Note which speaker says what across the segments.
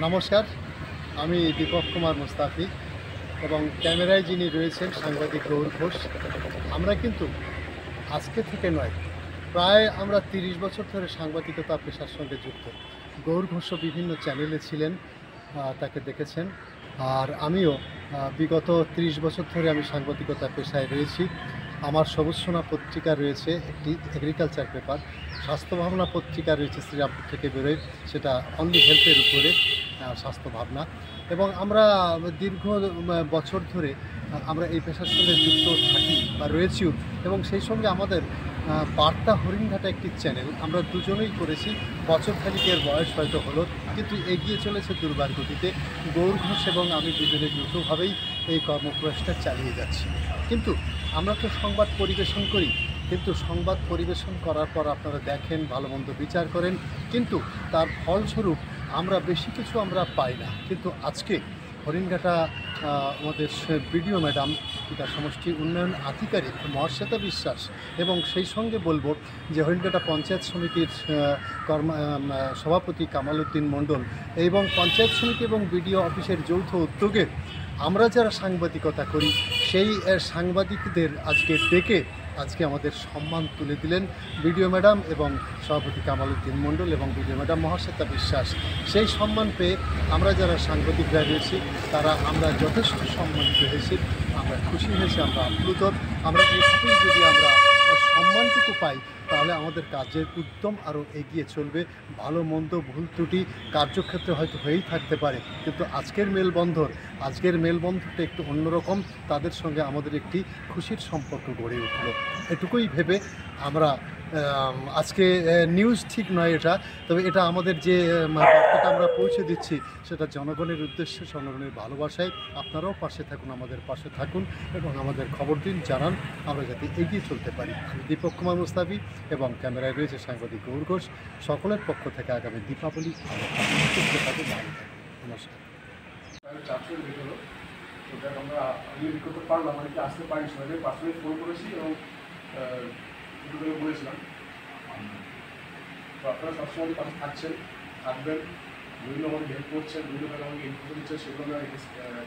Speaker 1: নমস্কার, আমি দীপক কুমার মুস্তাফি এবং ক্যামেরায় যিনি রয়েছেন সাংবাদিক গৌর ঘোষ। আমরা কিন্তু আজকে থেকে নয়, প্রায় আমরা 30 বছর ধরে সাংবাদিকতা পেশার সঙ্গে যুক্ত। গৌর ঘোষও বিভিন্ন চ্যানেলে ছিলেন, তাকে দেখেছেন। আর আমিও বিগত 30 বছর ধরে আমি সাংবাদিকতা পেশায় রয়েছি। আমার সবুজ সোনা পত্রিকা রয়েছে, একটি এগ্রিকালচার পেপার। স্বাস্থ্য ভাবনা পত্রিকা রয়েছে, শ্রীরামপুর থেকে বেরোয়, সেটা অনলি হেলথের উপরে স্বাস্থ্য ভাবনা। এবং আমরা দীর্ঘ বছর ধরে আমরা এই পেশার সঙ্গে যুক্ত থাকি বা রয়েছিও। এবং সেই সঙ্গে আমাদের বার্তা হরিণঘাটা একটি চ্যানেল আমরা দুজনেই করেছি। বছর খানিকের বয়স হয়তো হলো, কিন্তু এগিয়ে চলেছে দুর্বার গতিতে। গৌর ঘোষ এবং আমি দুজনে যৌথভাবেই এই কর্মপ্রয়াসটা চালিয়ে যাচ্ছি। কিন্তু আমরা তো সংবাদ পরিবেশন করি, কিন্তু সংবাদ পরিবেশন করার পর আপনারা দেখেন, ভালো মন্দ বিচার করেন, কিন্তু তার ফলস্বরূপ আমরা বেশি কিছু আমরা পাই না। কিন্তু আজকে হরিণঘাটা আমাদের বিডিও ম্যাডাম, পিতা সমষ্টি উন্নয়ন আধিকারিক মহাশ্বেতা বিশ্বাস, এবং সেই সঙ্গে বলবো যে হরিণঘাটা পঞ্চায়েত সমিতির সভাপতি কামাল উদ্দিন মণ্ডল এবং পঞ্চায়েত সমিতি এবং বিডিও অফিসের যৌথ উদ্যোগে আমরা যারা সাংবাদিকতা করি সেই সাংবাদিকদের আজকে ডেকে আজকে আমাদের সম্মান তুলে দিলেন বিডিও ম্যাডাম এবং সভাপতি কামাল উদ্দিন মণ্ডল এবং বিডিও ম্যাডাম মহাশ্বেতা বিশ্বাস। সেই সম্মান পেয়ে আমরা যারা সাংবাদিকরা রয়েছি তারা আমরা যথেষ্ট সম্মানিত হয়েছি, আমরা খুশি হয়েছি, আমরা আপ্লুত। আমরা এভাবেই যদি আমরা সম্মানটুকু পাই তাহলে আমাদের কাজের উদ্যম আরও এগিয়ে চলবে। ভালো মন্দ ভুল ত্রুটি কার্যক্ষেত্রে হয়তো হয়েই থাকতে পারে, কিন্তু আজকের মেলবন্ধনটা একটু অন্যরকম। তাদের সঙ্গে আমাদের একটি খুশির সম্পর্ক গড়ে উঠল। এটুকুই ভেবে আমরা আজকে নিউজ ঠিক নয় এটা, তবে এটা আমাদের যে বার্তাটা আমরা পৌঁছে দিচ্ছি সেটা জনগণের উদ্দেশ্যে, জনগণের ভালোবাসায়। আপনারাও পাশে থাকুন, আমাদের পাশে থাকুন এবং আমাদের খবর দিন, জানান, আমরা যাতে এগিয়ে চলতে পারি। আমি দীপক কুমার মুস্তাফি এবং ক্যামেরায় রয়েছে সাংবাদিক গৌর ঘোষ। সকলের পক্ষ থেকে আগামী দীপাবলি সুস্থ থাকুন, ভালো থাকুন। নমস্কার।
Speaker 2: আমরা করতে পারলাম, অনেকে আসতে পারি, সবাইকে পার্সোনালি ফোন করেছি এবং বলেছিলাম। তো আপনারা সবসময় পাশে থাকবেন, বিভিন্নভাবে হেল্প করছেন, বিভিন্নভাবে আমাকে ইনফো দিচ্ছেন, সেগুলো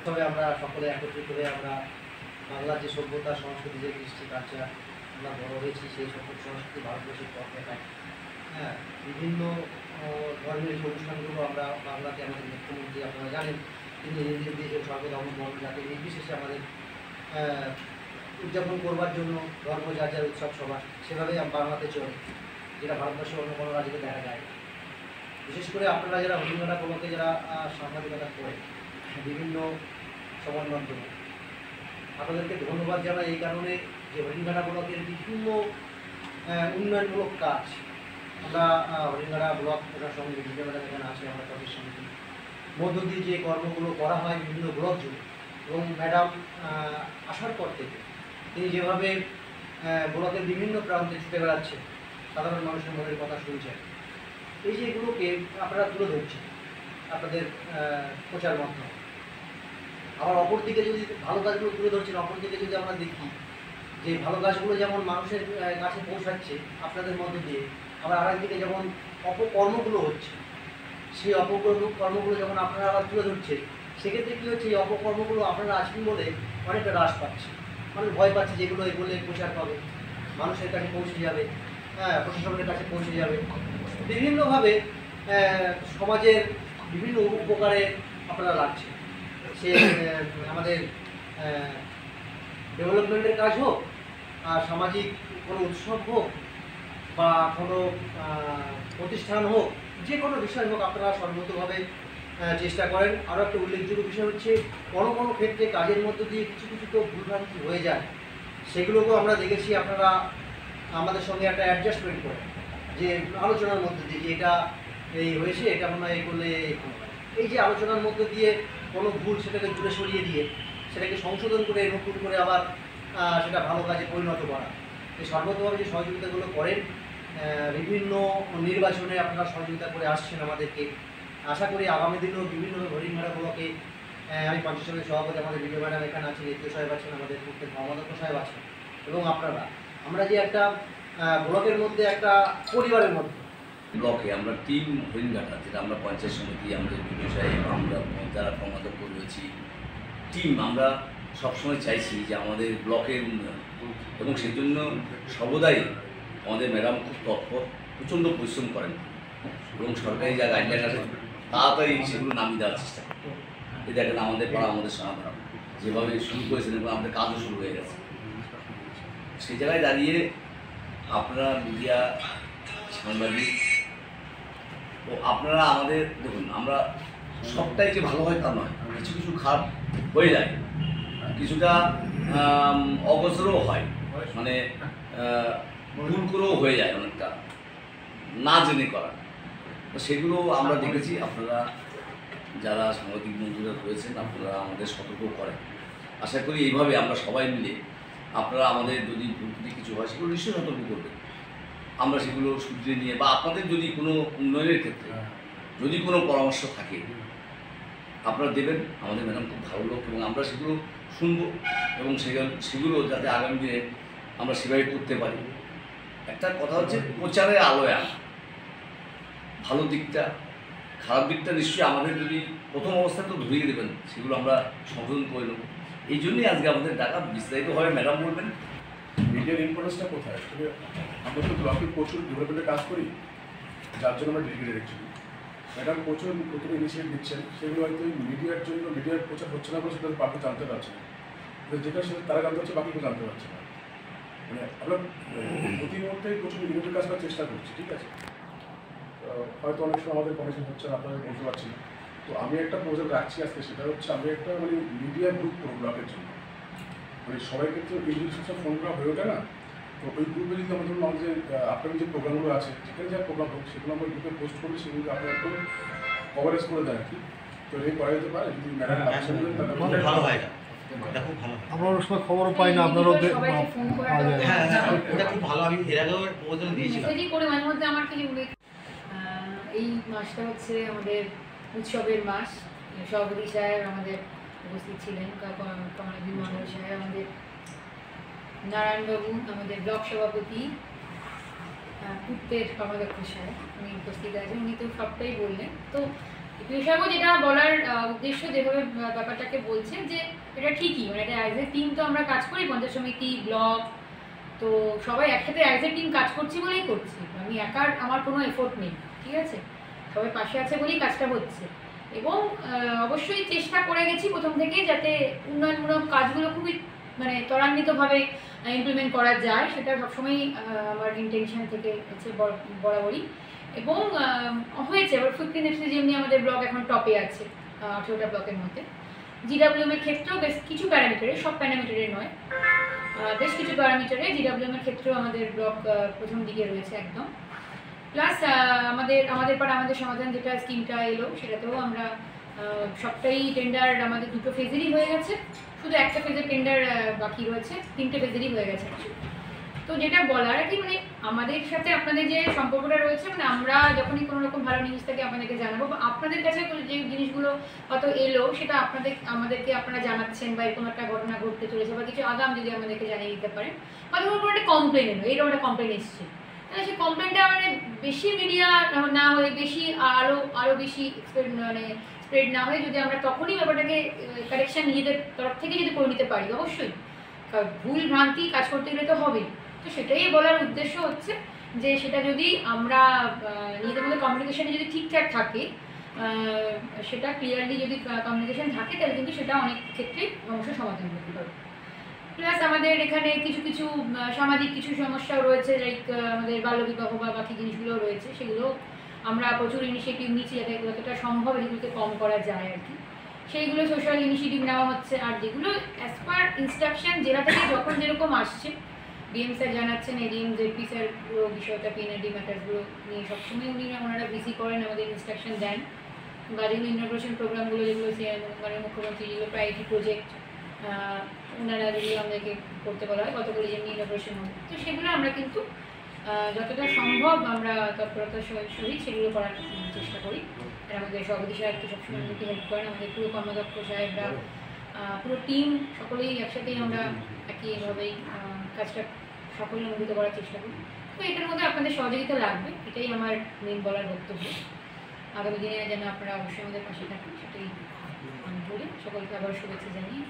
Speaker 3: তবে আমরা সকলে একত্রিত হয়ে আমরা বাংলার যে সভ্যতা সংস্কৃতি, যে কৃষ্টি কালচার আমরা বড় হয়েছি, সেই সকল সংস্কৃতি ভারতবর্ষের পথে থাকে। হ্যাঁ, বিভিন্ন ধর্মের অনুষ্ঠানগুলো আমরা বাংলাতে আমাদের মুখ্যমন্ত্রী আপনারা জানেন তিনি দেশের সর্বধর্ম বর্ণ জাতি নির্বিশেষে আমাদের উদযাপন করবার জন্য ধর্ম যার যার উৎসব সভা সেভাবেই বাংলাতে চলে, যেটা ভারতবর্ষের অন্য কোনো রাজ্যে দেখা যায় না। বিশেষ করে আপনারা যারা হরিণঘাটা ব্লকে যারা সাংবাদিকতা করেন বিভিন্ন সমাজ মাধ্যমে, আপনাদেরকে ধন্যবাদ জানাই এই কারণে যে হরিণঘাটা ব্লকের বিভিন্ন উন্নয়নমূলক কাজ আমরা হরিণঘাটা ব্লক প্রশাসন বিভিন্ন এখানে আছে, আমরা তাদের সমিতি মধ্য দিয়ে যে কর্মগুলো করা হয় বিভিন্ন ব্লক জুড়ে, এবং ম্যাডাম আসার পর থেকে তিনি যেভাবে ব্লকের বিভিন্ন প্রান্তে ছুটে বেড়াচ্ছেন, সাধারণ মানুষের মনের কথা শুনছেন, এই যে এগুলোকে আপনারা তুলে ধরছেন আপনাদের প্রচার মাধ্যমে। আবার অপরদিকে যদি ভালো কাজগুলো তুলে ধরছেন, অপরদিকে যদি আমরা দেখি যে ভালো কাজগুলো যেমন মানুষের কাছে পৌঁছাচ্ছে আপনাদের মধ্য দিয়ে, আবার আরেকদিকে যেমন অপকর্মগুলো হচ্ছে, সেই অপকর্মগুলো যখন আপনারা আবার তুলে ধরছেন, সেক্ষেত্রে কী হচ্ছে, এই অপকর্মগুলো আপনারা আছেন বলে অনেকটা হ্রাস পাচ্ছে। মানুষ ভয় পাচ্ছে যেগুলো এগুলো প্রচার পাবে, মানুষের কাছে পৌঁছে যাবে, হ্যাঁ, প্রশাসনের কাছে পৌঁছে যাবে, বিভিন্নভাবে সমাজের বিভিন্ন উপকারে আপনারা লাগছে। সে আমাদের ডেভেলপমেন্টের কাজ হোক, আর সামাজিক কোনো উৎসব হোক বা কোনো প্রতিষ্ঠান হোক, যে কোনো বিষয় হোক, আপনারা সর্বতভাবে চেষ্টা করেন। আরও একটা উল্লেখযোগ্য বিষয় হচ্ছে কোনো কোনো ক্ষেত্রে কাজের মধ্য দিয়ে কিছু কিছু তো ভুলভ্রান্তি হয়ে যায়, সেগুলোকেও আমরা দেখেছি আপনারা আমাদের সঙ্গে একটা অ্যাডজাস্টমেন্ট করেন, যে আলোচনার মধ্যে দিয়ে যে এটা এই হয়েছে, এটা মনে হয় এই করলে এই যে আলোচনার মধ্যে দিয়ে কোনো ভুল সেটাকে দূরে সরিয়ে দিয়ে সেটাকে সংশোধন করে নতুন করে আবার সেটা ভালো কাজে পরিণত করা, এই সর্বতভাবে যে সহযোগিতাগুলো করেন, বিভিন্ন নির্বাচনে আপনারা সহযোগিতা করে আসছেন আমাদেরকে। আশা করি আগামী দিনেও বিভিন্ন হরিণঘাটা ব্লকে আমি পঞ্চায়েত সমিতির সভাপতি আমাদের বিডিও ম্যাডাম এখানে আছেন, দ্বিতীয় সাহেব আছেন, আমাদের প্রত্যেক মহামাদক্ষ সাহেব আছেন, এবং আপনারা আমরা যে একটা ব্লকের মধ্যে একটা পরিবারের মধ্যে
Speaker 4: ব্লকে আমরা টিম হরিণঘাটা, যেটা আমরা পঞ্চায়েত সমিতি, আমাদের বিডিও সাহেব, আমরা যারা কর্মাধ্যক্ষ রয়েছি, টিম আমরা সবসময় চাইছি যে আমাদের ব্লকের উন্নয়ন, এবং সেই জন্য সর্বদাই আমাদের ম্যাডাম খুব তৎপর, প্রচণ্ড পরিশ্রম করেন এবং সরকারি যা গাইডলাইন আছে তাড়াতাড়ি সেগুলো নামিয়ে দেওয়ার চেষ্টা করেন। এই দেখেন আমাদের পাড়া আমাদের সমাধান যেভাবে শুরু করেছেন এবং আমাদের কাজও শুরু হয়ে গেছে। সেই জায়গায় দাঁড়িয়ে আপনারা মিডিয়া, সাংবাদিক ও আপনারা আমাদের দেখুন, আমরা সবটাই যে ভালো হয় তা নয়, কিছু কিছু খারাপ হয়ে যায়, কিছুটা অগোচরও হয়, মানে ভুল করেও হয়ে যায় অনেকটা না জেনে করা। তো সেগুলো আমরা দেখেছি। আপনারা যারা সাংবাদিক বন্ধুরা রয়েছেন আপনারা আমাদের সতর্ক করেন। আশা করি এইভাবে আমরা সবাই মিলে আপনারা আমাদের যদি ভুল কিছু হয় সেগুলো নিশ্চয়ই সতর্ক করবেন, আমরা সেগুলো শুধরে নিয়ে, বা আপনাদের যদি কোনো উন্নয়নের ক্ষেত্রে যদি কোনো পরামর্শ থাকে আপনারা দেবেন। আমাদের ম্যাডাম খুব ভালো লোক এবং আমরা সেগুলো শুনবো এবং সেগুলো যাতে আগামী দিনে আমরা সেভাবে করতে পারি। একটা কথা হচ্ছে প্রচারের আলোয় আনা, ভালো দিকটা, খারাপ দিকটা নিশ্চয়ই আমাদের যদি প্রথম অবস্থায় তো ধরিয়ে দেবেন, সেগুলো আমরা সংশোধন করে নেব। এই জন্যই আজকে আমাদের ডাকা। বিস্তারিতভাবে ম্যাডাম বলবেন।
Speaker 2: মিডিয়ার ইম্পর্টেন্সটা কোথায়? আসলে আমরা তো ব্লকে প্রচুর ডেভেলপমেন্টের কাজ করি, যার জন্য আমরা ডেডিকেটেড অ্যাকচুয়ালি। ম্যাডাম প্রচুর নতুন ইনিশিয়েটিভ নিচ্ছেন, সেগুলো হয়তো মিডিয়ার জন্য মিডিয়ার প্রচার হচ্ছে না বলে সেটা বাকি জানতে পারছে না, যেটা সেটা তারা জানতে পারছে, বাকি কেউ জানতে পারছে না। মানে আমরা প্রতি মুহূর্তে প্রচুর ইনোভেটিভ কাজ করার চেষ্টা করছি, ঠিক আছে? হয়তো অনেক সময় আমাদের কমিশন হচ্ছে না, আপনারা বলতে পারছি না। তো আমি একটা প্রজেক্ট রাখছি আজকে, সেটা হচ্ছে আমি একটা মানে মিডিয়া গ্রুপ করবো ব্লকের জন্য। মানে সবাইকে তো ইন্ডিভিজুয়াল ফোন করা হয়ে ওঠে না, তো ওই গ্রুপে যদি আমাদের যে আপনাদের যে প্রোগ্রামগুলো আছে, যেখানে যা প্রোগ্রাম হোক সেগুলো আমরা গ্রুপে পোস্ট করি, সেগুলো আপনারা একটু কভারেজ করে দেয় আর কি। তো এই করা যেতে পারে যদি ম্যাডাম
Speaker 3: ভালো হয় না, এটা খুব ভালো হয়।
Speaker 1: আমরা ওই সময় খবরও পাই না, আপনারাও পাওয়া যায়।
Speaker 3: হ্যাঁ, এটা খুব ভালো। আমি এর আগেও প্রপোজাল দিয়েছিলাম।
Speaker 5: মেসেজই করে মাঝে মধ্যে আমার কিছু এই মাসটা হচ্ছে আমাদের উৎসবের মাস। সভাপতি সাহেব আমাদের উপস্থিত ছিলেন, কমলাদিন মন্ডল সাহেব, আমাদের নারায়ণবাবু, আমাদের ব্লক সভাপতি, পূর্তের কর্মাধ্যক্ষ সাহেব উনি উপস্থিত আছেন। উনি তো সবটাই বললেন। তো সাহেবও যেটা বলার উদ্দেশ্য, যেভাবে ব্যাপারটাকে বলছেন যে এটা ঠিকই, মানে এটা অ্যাজ এ টিম তো আমরা কাজ করি, পঞ্চায়েত সমিতি, ব্লক, তো সবাই একসাথে অ্যাজ এ টিম কাজ করছি বলেই করছি। আমি একার আমার কোনো এফোর্ট নেই, ঠিক আছে? সবাই পাশে আছে বলেই কাজটা হচ্ছে। এবং অবশ্যই চেষ্টা করে গেছি প্রথম থেকে যাতে উন্নয়নমূলক কাজগুলো খুবই মানে ত্বরান্বিতভাবে ইমপ্লিমেন্ট করা যায়, সেটা সবসময়ই আমার ইন্টেনশন থেকে হচ্ছে বরাবরই। এবং হয়েছে। এবার 15 এপ্রিল যেমনি আমাদের ব্লক এখন টপে আছে 18টা ব্লকের মধ্যে। জিডাব্লিউএম এর ক্ষেত্রেও বেশ কিছু প্যারামিটারে, সব প্যারামিটারে নয়, বেশ কিছু প্যারামিটারে জিডাব্লিউএম এর ক্ষেত্রেও আমাদের ব্লক প্রথম দিকে রয়েছে একদম। প্লাস আমাদের পাড়া আমাদের সমাধান যেটা স্কিমটা এলো, সেটাতেও আমরা সবটাই টেন্ডার আমাদের 2টো ফেজেরই হয়ে গেছে, শুধু একটা ফেজের টেন্ডার বাকি রয়েছে, 3টে ফেজেরই হয়ে গেছে। তো যেটা বলার আর কি, মানে আমাদের সাথে আপনাদের যে সম্পর্কটা রয়েছে, মানে আমরা যখনই কোনো রকম ভালো নিউজ থাকে আপনাদেরকে জানাবো, বা আপনাদের কাছে যে জিনিসগুলো হয়তো এলো সেটা আমাদেরকে আপনারা জানাচ্ছেন, বা এরকম একটা ঘটনা ঘটতে চলেছে বা কিছু আগাম যদি আমাদেরকে জানিয়ে দিতে পারেন, বা ধরুন কোনো একটা কমপ্লেন এলো, এরকম একটা কমপ্লেন এসছে, তাহলে সেই কমপ্লেনটা মানে বেশি মিডিয়া না হয়ে, বেশি আরও বেশি মানে স্প্রেড না হয়ে, যদি আমরা তখনই ব্যাপারটাকে কারেকশন নিজেদের তরফ থেকে যদি করে নিতে পারি, অবশ্যই ভুল ভ্রান্তি কাজ করতে গেলে তো হবেই। তো সেটাই বলার উদ্দেশ্য হচ্ছে যে সেটা যদি আমরা নিজেদের মধ্যে কমিউনিকেশনে যদি ঠিকঠাক থাকে, সেটা ক্লিয়ারলি যদি কমিউনিকেশন থাকে, তাহলে কিন্তু সেটা অনেক ক্ষেত্রেই সমস্যার সমাধান করতে পারবে। প্লাস আমাদের এখানে কিছু কিছু সামাজিক কিছু সমস্যাও রয়েছে, লাইক আমাদের বাল্যবিবাহ বা বাকি জিনিসগুলো রয়েছে, সেগুলো আমরা প্রচুর ইনিশিয়েটিভ নিচ্ছি যাতে যতটা সম্ভব এগুলোকে কম করা যায় আর কি। সেইগুলো সোশ্যাল ইনিশিয়েটিভ নেওয়া হচ্ছে। আর যেগুলো অ্যাজ পার ইনস্ট্রাকশন জেলা থেকে যখন যেরকম আসছে, ডিএম স্যার জানাচ্ছেন, এডিএম জেপি স্যার পুরো বিষয়টা পিএনআরডি ম্যাটার্সগুলো নিয়ে সবসময় ওনারা বিজি করেন, আমাদের ইনস্ট্রাকশন দেন। বা যেগুলো ইনোগ্রেশন প্রোগ্রামগুলো, যেগুলো মানে মুখ্যমন্ত্রী যেগুলো প্রায়োরিটি প্রজেক্ট ওনারা যেগুলো আমাদেরকে করতে বলা হয়, কতগুলি যেমনি ইনোগ্রেশন হবে, তো সেগুলো আমরা কিন্তু যতটা সম্ভব আমরা তৎপরতার সহিত সেগুলো করার চেষ্টা করি। আর আমাদের সভাপতি সাহেবকে সবসময় আমাদেরকে হেল্প করেন, আমাদের পুরো কর্মদক্ষ সাহেবরা, পুরো টিম সকলেই একসাথেই আমরা একইভাবেই কাজটা সকলে অনুভূত করার চেষ্টা করি। তো এটার মধ্যে আপনাদের সহযোগিতা লাগবে, এটাই আমার মেন বলার বক্তব্য। আগামী দিনে যেন আপনারা অবশ্যই আমাদের পাশে থাকেন, সেটাই আমি বলি। সকলকে আবার শুভেচ্ছা জানিয়ে